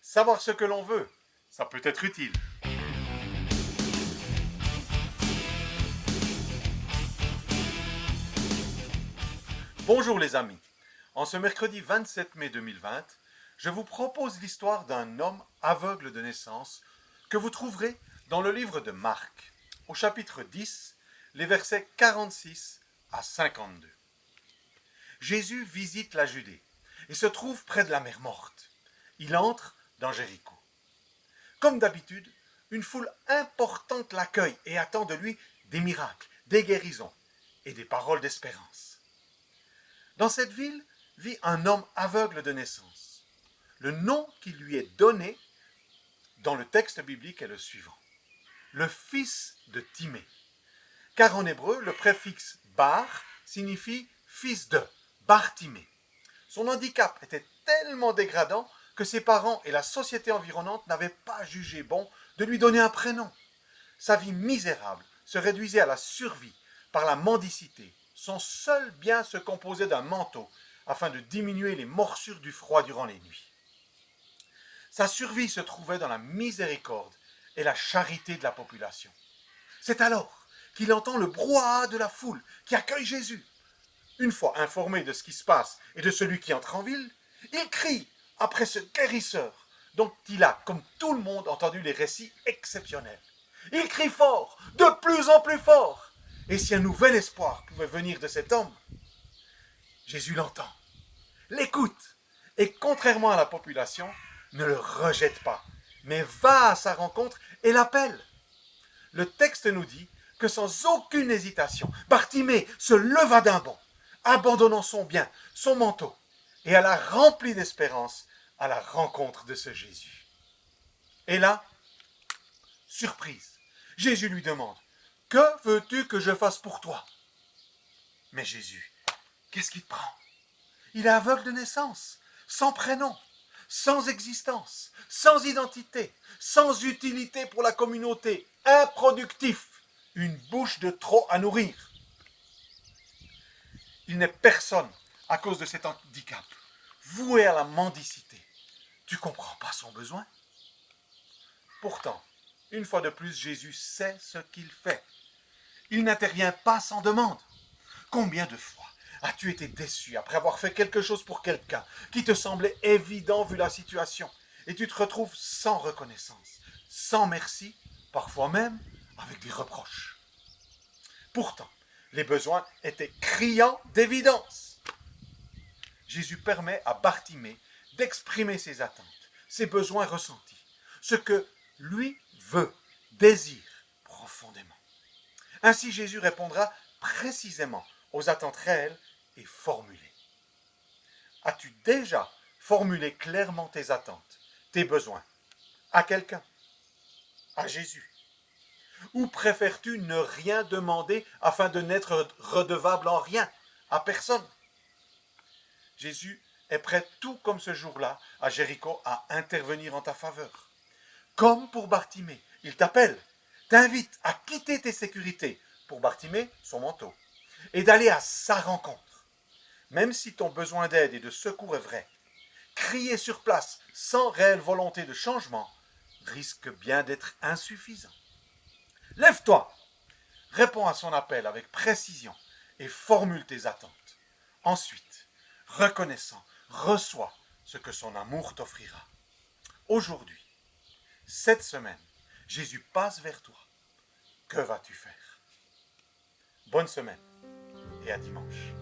Savoir ce que l'on veut, ça peut être utile. Bonjour les amis. En ce mercredi 27 mai 2020, je vous propose l'histoire d'un homme aveugle de naissance que vous trouverez dans le livre de Marc, au chapitre 10, les versets 46 à 52. Jésus visite la Judée et se trouve près de la mer Morte. Il entre dans Jéricho. Comme d'habitude, une foule importante l'accueille et attend de lui des miracles, des guérisons et des paroles d'espérance. Dans cette ville vit un homme aveugle de naissance. Le nom qui lui est donné dans le texte biblique est le suivant: le fils de Timée. Car en hébreu, le préfixe bar signifie fils de, Bartimée. Son handicap était tellement dégradant que ses parents et la société environnante n'avaient pas jugé bon de lui donner un prénom. Sa vie misérable se réduisait à la survie par la mendicité. Son seul bien se composait d'un manteau afin de diminuer les morsures du froid durant les nuits. Sa survie se trouvait dans la miséricorde et la charité de la population. C'est alors qu'il entend le brouhaha de la foule qui accueille Jésus. Une fois informé de ce qui se passe et de celui qui entre en ville, il crie après ce guérisseur dont il a, comme tout le monde, entendu les récits exceptionnels. Il crie fort, de plus en plus fort. Et si un nouvel espoir pouvait venir de cet homme, Jésus l'entend, l'écoute, et contrairement à la population, ne le rejette pas, mais va à sa rencontre et l'appelle. Le texte nous dit que sans aucune hésitation, Bartimée se leva d'un bond, abandonnant son bien, son manteau, et alla rempli d'espérance à la rencontre de ce Jésus. Et là, surprise, Jésus lui demande: « Que veux-tu que je fasse pour toi ?» Mais Jésus, qu'est-ce qui te prend? Il est aveugle de naissance, sans prénom, sans existence, sans identité, sans utilité pour la communauté, improductif, une bouche de trop à nourrir. Il n'est personne à cause de cet handicap, voué à la mendicité. Tu ne comprends pas son besoin? Pourtant, une fois de plus, Jésus sait ce qu'il fait. Il n'intervient pas sans demande. Combien de fois as-tu été déçu après avoir fait quelque chose pour quelqu'un qui te semblait évident vu la situation, et tu te retrouves sans reconnaissance, sans merci, parfois même avec des reproches. Pourtant, les besoins étaient criants d'évidence. Jésus permet à Bartimée d'exprimer ses attentes, ses besoins ressentis, ce que lui veut, désire profondément. Ainsi, Jésus répondra précisément aux attentes réelles et formulées. As-tu déjà formulé clairement tes attentes, tes besoins à quelqu'un, à Jésus? Ou préfères-tu ne rien demander afin de n'être redevable en rien à personne? Jésus est prêt, tout comme ce jour-là à Jéricho, à intervenir en ta faveur. Comme pour Bartimée, il t'appelle, t'invite à quitter tes sécurités, pour Bartimée, son manteau, et d'aller à sa rencontre. Même si ton besoin d'aide et de secours est vrai, crier sur place sans réelle volonté de changement risque bien d'être insuffisant. Lève-toi, réponds à son appel avec précision et formule tes attentes. Ensuite, reconnaissant, reçois ce que son amour t'offrira. Aujourd'hui, cette semaine, Jésus passe vers toi. Que vas-tu faire? Bonne semaine et à dimanche.